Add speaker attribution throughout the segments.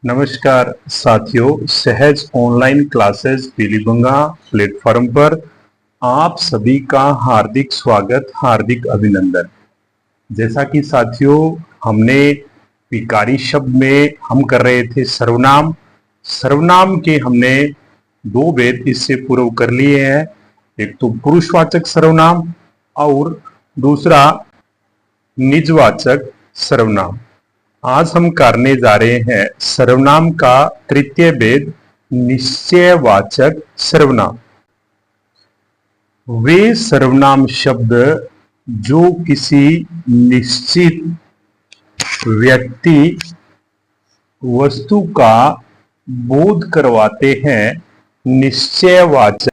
Speaker 1: नमस्कार साथियों, सहज ऑनलाइन क्लासेस पीलीभंगा प्लेटफॉर्म पर आप सभी का हार्दिक स्वागत, हार्दिक अभिनंदन। जैसा कि साथियों हमने विकारी शब्द में हम कर रहे थे सर्वनाम। सर्वनाम के हमने दो भेद इससे पूर्व कर लिए हैं, एक तो पुरुषवाचक सर्वनाम और दूसरा निजवाचक सर्वनाम। आज हम करने जा रहे हैं सर्वनाम का तृतीय भेद, निश्चयवाचक सर्वनाम। वे सर्वनाम शब्द जो किसी निश्चित व्यक्ति, वस्तु का बोध करवाते हैं, निश्चयवाचक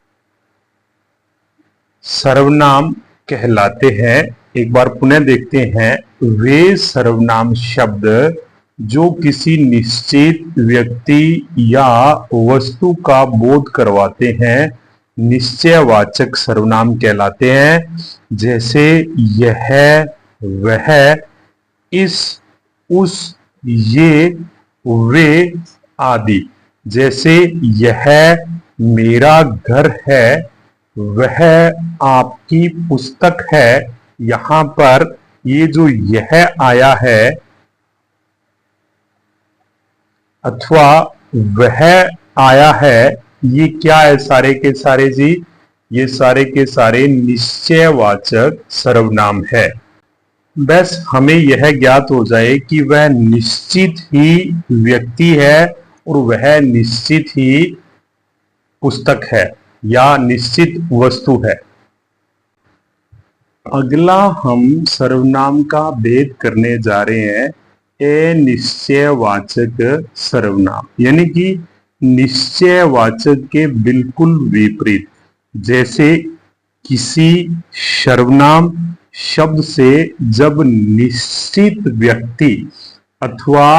Speaker 1: सर्वनाम कहलाते हैं। एक बार पुनः देखते हैं। वे सर्वनाम शब्द जो किसी निश्चित व्यक्ति या वस्तु का बोध करवाते हैं, निश्चयवाचक सर्वनाम कहलाते हैं। जैसे यह, वह, इस, उस, ये, वे आदि। जैसे यह मेरा घर है, वह आपकी पुस्तक है। यहां पर ये जो यह आया है अथवा वह आया है, ये क्या है? सारे के सारे जी, ये सारे के सारे निश्चयवाचक सर्वनाम है। बस हमें यह ज्ञात हो जाए कि वह निश्चित ही व्यक्ति है और वह निश्चित ही पुस्तक है या निश्चित वस्तु है। अगला हम सर्वनाम का भेद करने जा रहे हैं अनिश्चयवाचक सर्वनाम, यानी कि निश्चयवाचक के बिल्कुल विपरीत। जैसे किसी सर्वनाम शब्द से जब निश्चित व्यक्ति अथवा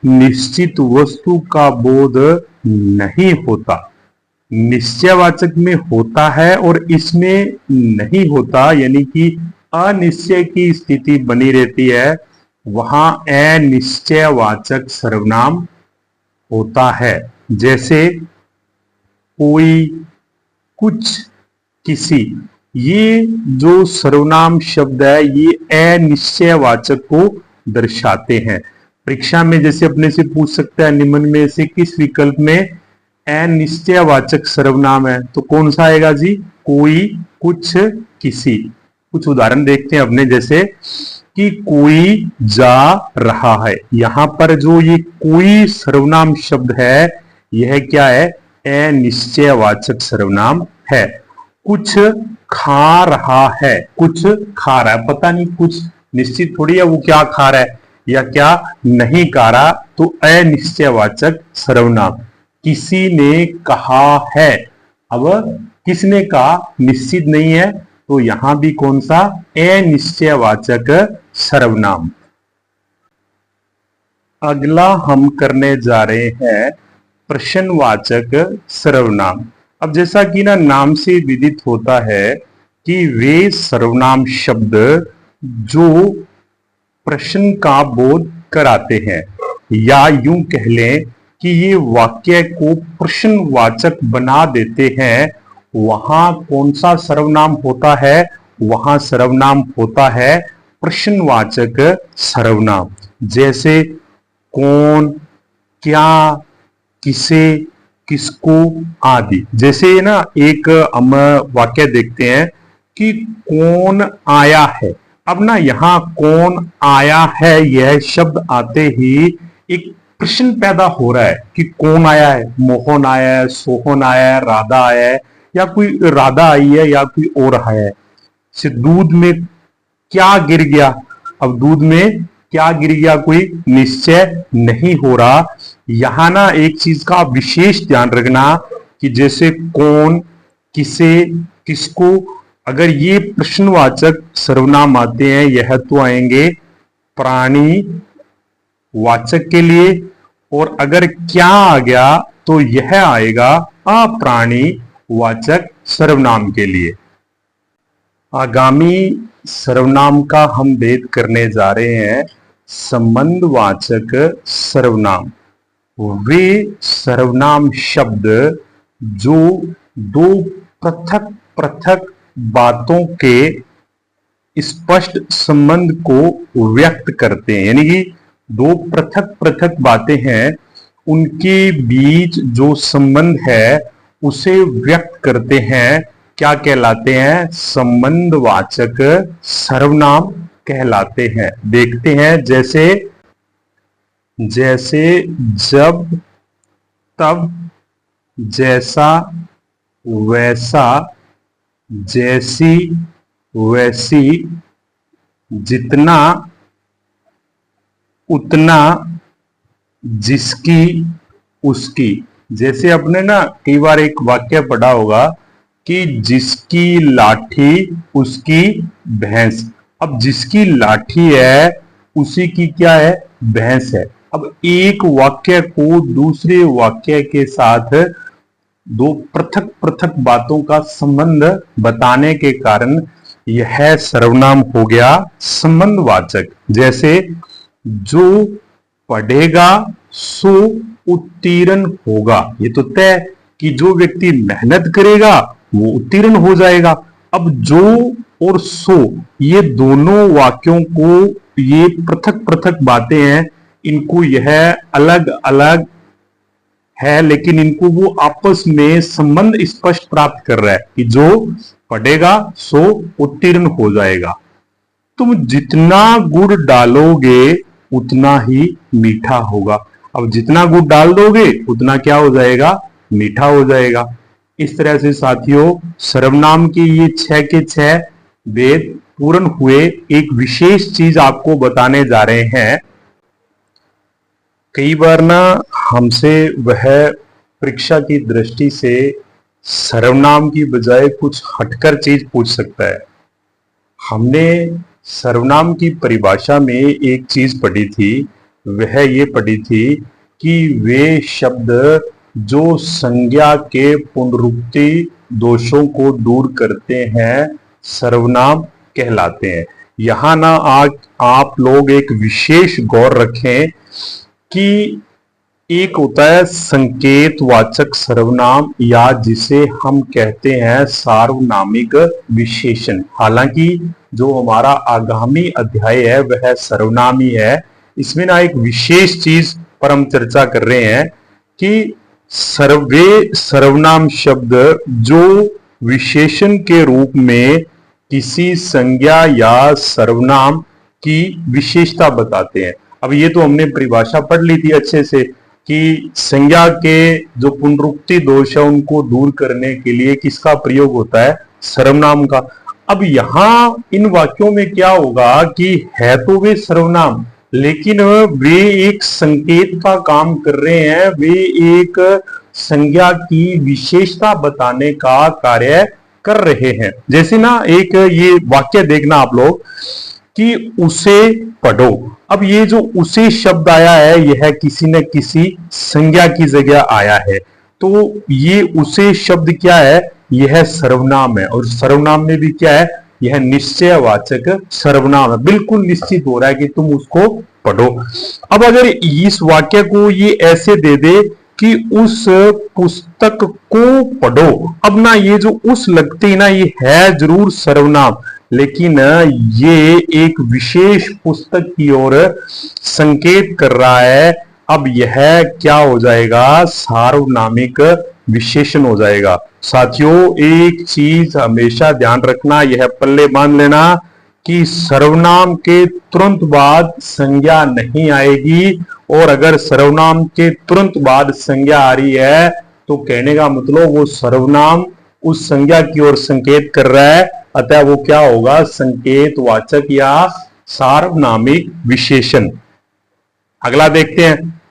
Speaker 1: निश्चित वस्तु का बोध नहीं होता, निश्चयवाचक में होता है और इसमें नहीं होता, यानी कि अनिश्चय की स्थिति बनी रहती है, वहां अनिश्चयवाचक सर्वनाम होता है। जैसे कोई, कुछ, किसी। ये जो सर्वनाम शब्द है ये अनिश्चयवाचक को दर्शाते हैं। परीक्षा में जैसे अपने से पूछ सकता है, निम्न में से किस विकल्प में अनिश्चयवाचक सर्वनाम है? तो कौन सा आएगा जी? कोई, कुछ, किसी। कुछ उदाहरण देखते हैं अपने। जैसे कि कोई जा रहा है, यहां पर जो ये कोई सर्वनाम शब्द है यह क्या है? अनिश्चयवाचक सर्वनाम है। कुछ खा रहा है, कुछ खा रहा है, पता नहीं कुछ निश्चित थोड़ी है वो क्या खा रहा है या क्या नहीं खा रहा, तो अनिश्चयवाचक सर्वनाम। किसी ने कहा है, अब किसने कहा निश्चित नहीं है, तो यहां भी कौन सा? अनिश्चयवाचक सर्वनाम। अगला हम करने जा रहे हैं प्रश्नवाचक सर्वनाम। अब जैसा कि ना नाम से विदित होता है कि वे सर्वनाम शब्द जो प्रश्न का बोध कराते हैं, या यूं कह लें कि ये वाक्य को प्रश्नवाचक बना देते हैं, वहां कौन सा सर्वनाम होता है? वहां सर्वनाम होता है प्रश्नवाचक सर्वनाम। जैसे कौन, क्या, किसे, किसको आदि। जैसे ना एक हम वाक्य देखते हैं कि कौन आया है। अब ना यहाँ कौन आया है यह शब्द आते ही एक प्रश्न पैदा हो रहा है कि कौन आया है? मोहन आया है, सोहन आया है, राधा आया है, या कोई राधा आई है या कोई और आया है। से दूध में क्या गिर गया? अब दूध में क्या गिर गया कोई निश्चय नहीं हो रहा। यहां ना एक चीज का विशेष ध्यान रखना कि जैसे कौन, किसे, किसको, अगर ये प्रश्नवाचक सर्वनाम आते हैं यह तो आएंगे प्राणी वाचक के लिए, और अगर क्या आ गया तो यह आएगा अप्राणी वाचक सर्वनाम के लिए। आगामी सर्वनाम का हम भेद करने जा रहे हैं संबंधवाचक सर्वनाम। वे सर्वनाम शब्द जो दो पृथक पृथक बातों के स्पष्ट संबंध को व्यक्त करते हैं, यानी कि दो पृथक पृथक बातें हैं, उनके बीच जो संबंध है उसे व्यक्त करते हैं, क्या कहलाते हैं? संबंधवाचक सर्वनाम कहलाते हैं। देखते हैं, जैसे जैसे, जब, तब, जैसा, वैसा, जैसी, वैसी, जितना, उतना, जिसकी, उसकी। जैसे आपने ना कई बार एक वाक्य पढ़ा होगा कि जिसकी लाठी उसकी भैंस। अब जिसकी लाठी है उसी की क्या है? भैंस है। अब एक वाक्य को दूसरे वाक्य के साथ दो पृथक पृथक बातों का संबंध बताने के कारण यह सर्वनाम हो गया संबंधवाचक। जैसे, जो पढ़ेगा सो उत्तीर्ण होगा, ये तो तय कि जो व्यक्ति मेहनत करेगा वो उत्तीर्ण हो जाएगा। अब जो और सो, ये दोनों वाक्यों को, ये पृथक पृथक बातें हैं, इनको यह अलग अलग है, लेकिन इनको वो आपस में संबंध स्पष्ट प्राप्त कर रहा है कि जो पढ़ेगा सो उत्तीर्ण हो जाएगा। तुम जितना गुड़ डालोगे उतना ही मीठा होगा। अब जितना गुड़ डाल दोगे उतना क्या हो जाएगा? मीठा हो जाएगा। इस तरह से साथियों, सर्वनाम के ये 6 के 6 वेद पूर्ण हुए। एक विशेष चीज आपको बताने जा रहे हैं। कई बार ना हमसे वह परीक्षा की दृष्टि से सर्वनाम की बजाय कुछ हटकर चीज पूछ सकता है। हमने सर्वनाम की परिभाषा में एक चीज पढ़ी थी, वह ये पढ़ी थी कि वे शब्द जो संज्ञा के पुनरुक्ति दोषों को दूर करते हैं सर्वनाम कहलाते हैं। यहां ना आप लोग एक विशेष गौर रखें कि एक होता है संकेतवाचक सर्वनाम, या जिसे हम कहते हैं सार्वनामिक विशेषण। हालांकि जो हमारा आगामी अध्याय है वह सर्वनाम ही है। इसमें ना एक विशेष चीज पर हम चर्चा कर रहे हैं कि सर्वनाम शब्द जो विशेषण के रूप में किसी संज्ञा या सर्वनाम की विशेषता बताते हैं। अब ये तो हमने परिभाषा पढ़ ली थी अच्छे से कि संज्ञा के जो पुनरुक्ति दोष है उनको दूर करने के लिए किसका प्रयोग होता है? सर्वनाम का। अब यहां इन वाक्यों में क्या होगा कि है तो वे सर्वनाम, लेकिन वे एक संकेत का काम कर रहे हैं, वे एक संज्ञा की विशेषता बताने का कार्य कर रहे हैं। जैसे ना एक ये वाक्य देखना आप लोग कि उसे पढ़ो। अब ये जो उसे शब्द आया है यह किसी न किसी संज्ञा की जगह आया है, तो ये उसे शब्द क्या है? यह सर्वनाम है। और सर्वनाम में भी क्या है? यह निश्चयवाचक सर्वनाम है। बिल्कुल निश्चित हो रहा है कि तुम उसको पढ़ो। अब अगर इस वाक्य को ये ऐसे दे दे कि उस पुस्तक को पढ़ो, अब ना ये जो उस लगती ना, ये है जरूर सर्वनाम, लेकिन ये एक विशेष पुस्तक की ओर संकेत कर रहा है। अब यह क्या हो जाएगा? सार्वनामिक विशेषण हो जाएगा। साथियों, एक चीज हमेशा ध्यान रखना, यह पल्ले बांध लेना कि सर्वनाम के तुरंत बाद संज्ञा नहीं आएगी, और अगर सर्वनाम के तुरंत बाद संज्ञा आ रही है तो कहने का मतलब वो सर्वनाम उस संज्ञा की ओर संकेत कर रहा है, अतः वो क्या होगा? संकेतवाचक या सार्वनामिक विशेषण। अगला देखते हैं,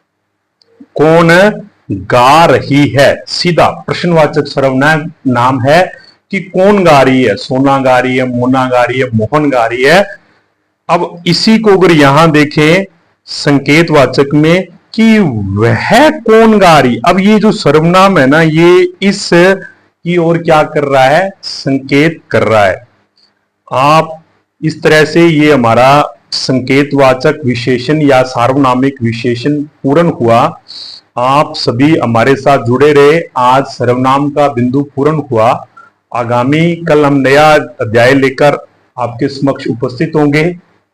Speaker 1: कौन गा रही है? सीधा प्रश्नवाचक सर्वनाम है कि कौन गा रही है? सोना गा रही है, मोना गा रही है, मोहन गा रही है। अब इसी को अगर यहां देखें संकेतवाचक में कि वह कौन गा रही, अब ये जो सर्वनाम है ना, ये इस की ओर क्या कर रहा है? संकेत कर रहा है। आप इस तरह से ये हमारा संकेतवाचक विशेषण या सार्वनामिक विशेषण पूर्ण हुआ। आप सभी हमारे साथ जुड़े रहे। आज सर्वनाम का बिंदु पूर्ण हुआ। आगामी कल हम नया अध्याय लेकर आपके समक्ष उपस्थित होंगे।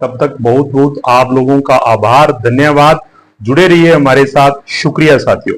Speaker 1: तब तक बहुत बहुत आप लोगों का आभार, धन्यवाद। जुड़े रहिए हमारे साथ। शुक्रिया साथियों।